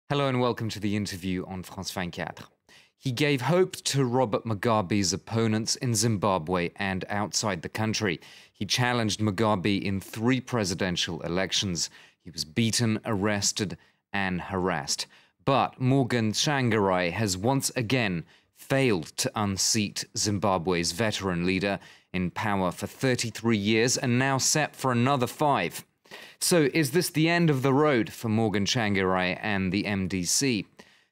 Hello and welcome to the interview on France 24. He gave hope to Robert Mugabe's opponents in Zimbabwe and outside the country. He challenged Mugabe in 3 presidential elections. He was beaten, arrested, and harassed. But Morgan Tsvangirai has once again failed to unseat Zimbabwe's veteran leader, in power for 33 years and now set for another 5. So is this the end of the road for Morgan Tsvangirai and the MDC?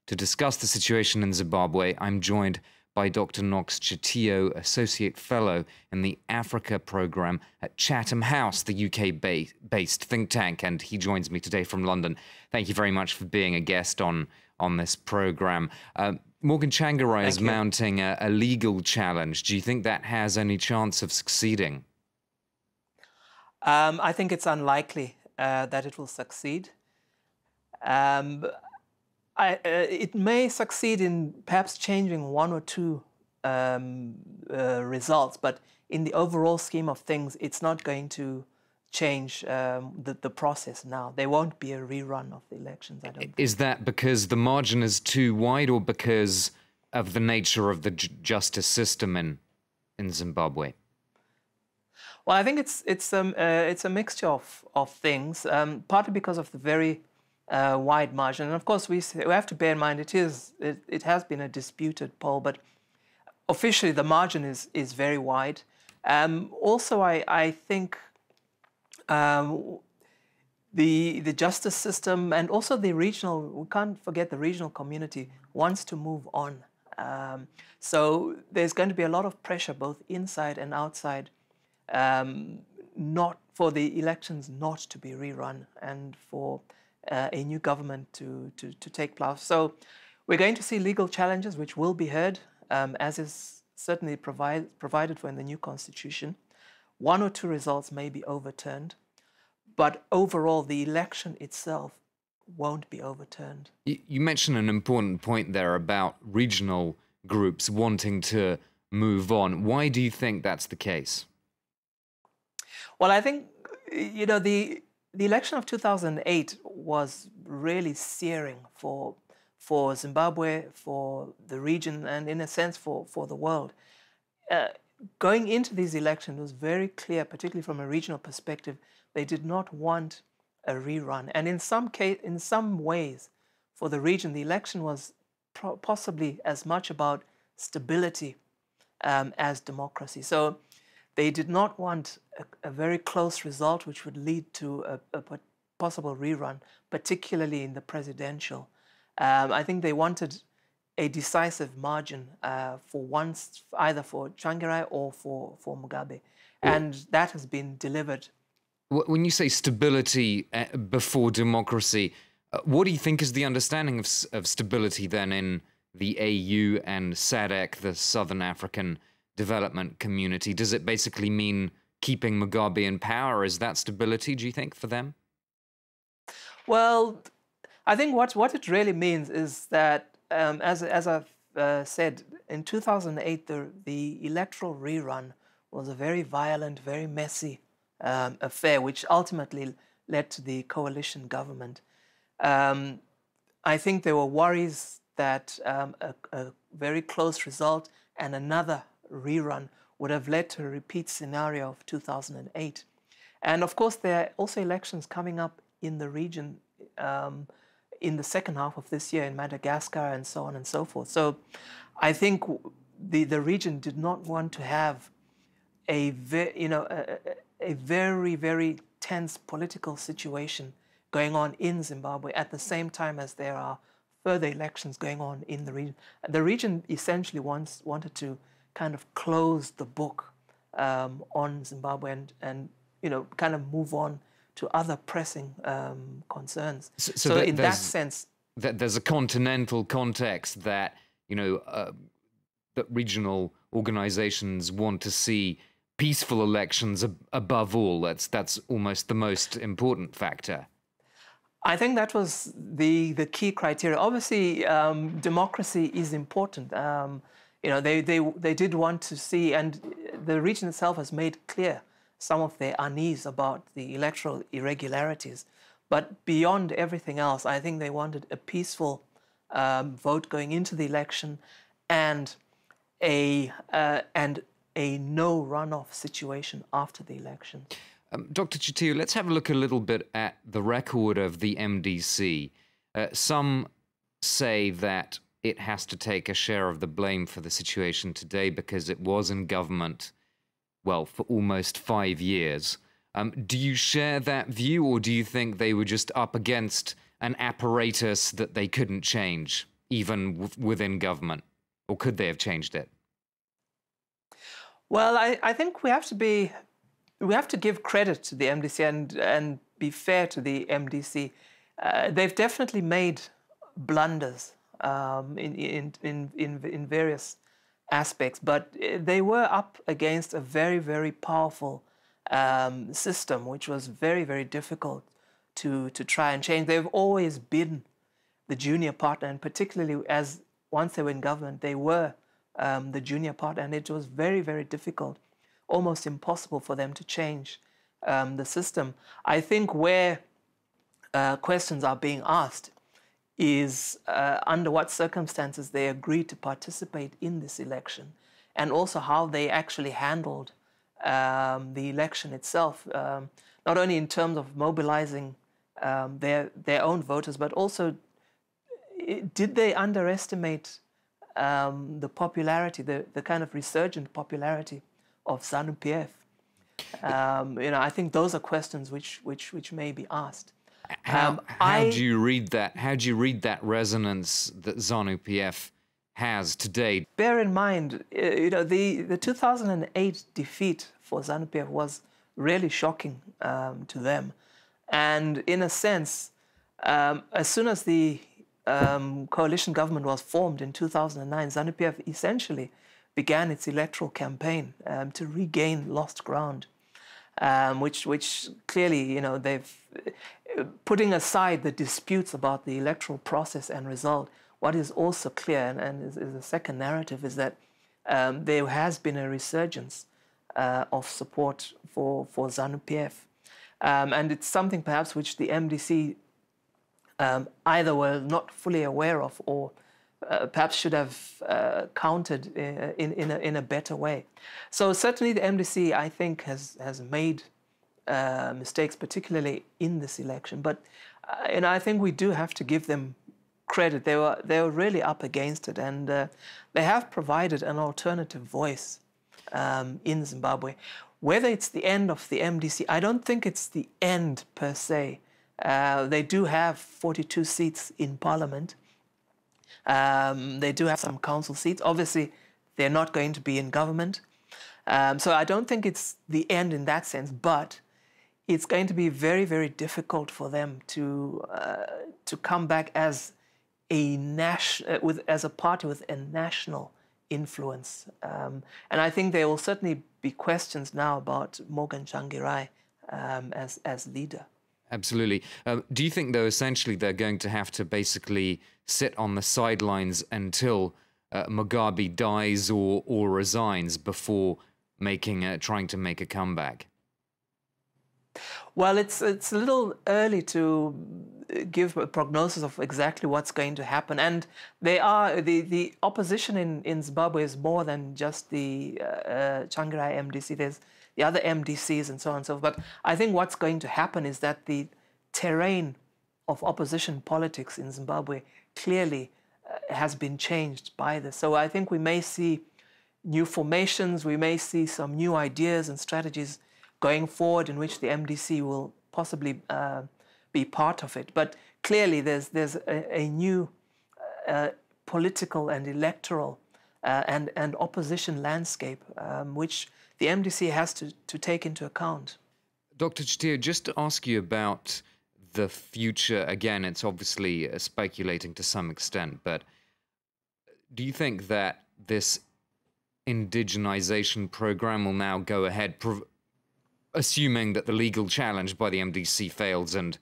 To discuss the situation in Zimbabwe, I'm joined by Dr. Knox Chitiyo, Associate Fellow in the Africa Programme at Chatham House, the UK-based think tank, and he joins me today from London. Thank you very much for being a guest on this programme. Morgan Tsvangirai is mounting a legal challenge. Do you think that has any chance of succeeding? I think it's unlikely that it will succeed. It may succeed in perhaps changing 1 or 2 results, but in the overall scheme of things, it's not going to change the process now. There won't be a rerun of the elections, I don't think. Is that because the margin is too wide or because of the nature of the justice system in Zimbabwe? Well, I think it's a mixture of things, partly because of the very wide margin. And of course, we have to bear in mind it has been a disputed poll, but officially the margin is very wide. Also, I think the justice system and also we can't forget the regional community wants to move on. So there's going to be a lot of pressure both inside and outside, not for the elections not to be rerun and for a new government to take place. So we're going to see legal challenges which will be heard, as is certainly provided for in the new constitution. 1 or 2 results may be overturned, but overall the election itself won't be overturned. You mentioned an important point there about regional groups wanting to move on. Why do you think that's the case? Well, I think, you know, the election of 2008 was really searing for Zimbabwe, for the region, and in a sense for the world. Going into these elections, it was very clear, particularly from a regional perspective, they did not want a rerun. And in some ways, for the region, the election was possibly as much about stability as democracy. So they did not want a very close result, which would lead to a possible rerun, particularly in the presidential. I think they wanted a decisive margin for once, either for Tsvangirai or for Mugabe. And that has been delivered. When you say stability before democracy, what do you think is the understanding of stability then in the AU and SADC, the Southern African Development Community? Does it basically mean keeping Mugabe in power? Is that stability, do you think, for them? Well, I think what it really means is that, as I've said, in 2008, the electoral rerun was a very violent, very messy affair, which ultimately led to the coalition government. I think there were worries that a very close result and another rerun would have led to a repeat scenario of 2008. And of course, there are also elections coming up in the region in the second half of this year in Madagascar and so on and so forth. So I think the region did not want to have a very, very tense political situation going on in Zimbabwe at the same time as there are further elections going on in the region. The region essentially wanted to kind of close the book on Zimbabwe and kind of move on to other pressing concerns. So in that sense, there's a continental context that that regional organizations want to see peaceful elections above all. That's almost the most important factor. I think that was the key criteria. Obviously, democracy is important. They did want to see, and the region itself has made clear some of their unease about the electoral irregularities. But beyond everything else, I think they wanted a peaceful vote going into the election and a no runoff situation after the election. Dr. Chitiyo, let's have a look a little bit at the record of the MDC. Some say that it has to take a share of the blame for the situation today because it was in government, well, for almost 5 years. Do you share that view, or do you think they were just up against an apparatus that they couldn't change, even within government? Or could they have changed it? Well, I think we have to give credit to the MDC and be fair to the MDC. They've definitely made blunders in various aspects, but they were up against a very, very powerful system, which was very, very difficult to try and change. They've always been the junior partner, and particularly as once they were in government, they were the junior partner, and it was very, very difficult, almost impossible for them to change the system. I think where questions are being asked is under what circumstances they agreed to participate in this election, and also how they actually handled the election itself, not only in terms of mobilizing their own voters, but also did they underestimate the popularity, the kind of resurgent popularity of ZANU-PF? I think those are questions which may be asked. How do you read that? How do you read that resonance that ZANU-PF has today? Bear in mind, the 2008 defeat for ZANU-PF was really shocking to them, and in a sense, as soon as the coalition government was formed in 2009, ZANU-PF essentially began its electoral campaign to regain lost ground, which clearly, they've putting aside the disputes about the electoral process and result. What is also clear, and is a second narrative, is that there has been a resurgence of support for ZANU-PF, and it's something perhaps which the MDC either were not fully aware of, or perhaps should have countered in a better way. So certainly the MDC, I think, has made mistakes, particularly in this election. But I think we do have to give them credit. They were really up against it, and they have provided an alternative voice in Zimbabwe. Whether it's the end of the MDC, I don't think it's the end per se. They do have 42 seats in parliament. They do have some council seats. Obviously, they're not going to be in government. So I don't think it's the end in that sense, but it's going to be very, very difficult for them to come back as a party with a national influence. And I think there will certainly be questions now about Morgan Tsvangirai as leader. Absolutely. Do you think, though, essentially they're going to have to basically sit on the sidelines until Mugabe dies or resigns before trying to make a comeback? Well, it's a little early to give a prognosis of exactly what's going to happen, and the opposition in Zimbabwe is more than just the Tsvangirai MDC. There's the other MDCs and so on and so forth. But I think what's going to happen is that the terrain of opposition politics in Zimbabwe clearly has been changed by this. So I think we may see new formations, we may see some new ideas and strategies going forward in which the MDC will possibly be part of it. But clearly there's a new political and electoral and opposition landscape which the MDC has to take into account. Dr. Chitiyo, just to ask you about the future, again, it's obviously speculating to some extent, but do you think that this indigenization program will now go ahead, assuming that the legal challenge by the MDC fails and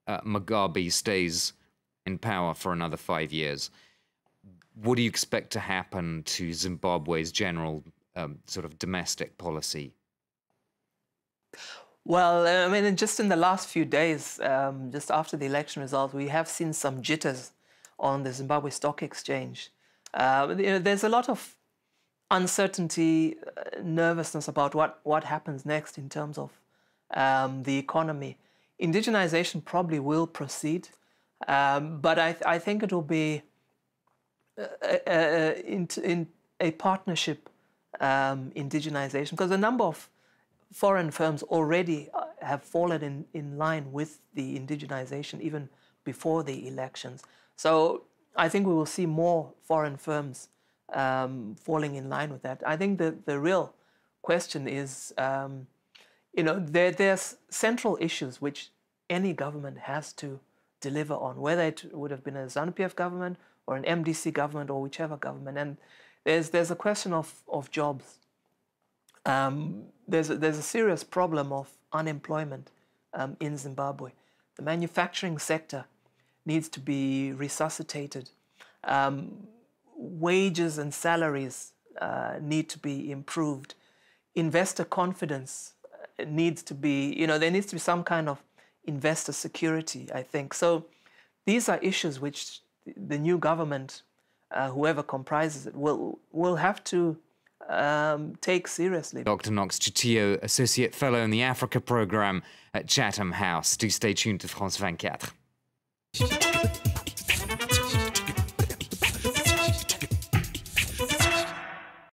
Mugabe stays in power for another 5 years? What do you expect to happen to Zimbabwe's general sort of domestic policy? Well, I mean, just in the last few days, just after the election results, we have seen some jitters on the Zimbabwe Stock Exchange. There's a lot of uncertainty, nervousness about what happens next in terms of the economy. Indigenization probably will proceed, but I think it will be in a partnership indigenization, because a number of foreign firms already have fallen in line with the indigenization even before the elections. So I think we will see more foreign firms falling in line with that. I think the real question is, there's central issues which any government has to deliver on, whether it would have been a ZANU-PF government or an MDC government or whichever government. And there's a question of jobs. There's a serious problem of unemployment in Zimbabwe. The manufacturing sector needs to be resuscitated. Wages and salaries need to be improved. Investor confidence needs to be, there needs to be some kind of investor security, I think. So these are issues which the new government, whoever comprises it, will have to take seriously. Dr. Knox Chitiyo, Associate Fellow in the Africa Programme at Chatham House. Do stay tuned to France 24.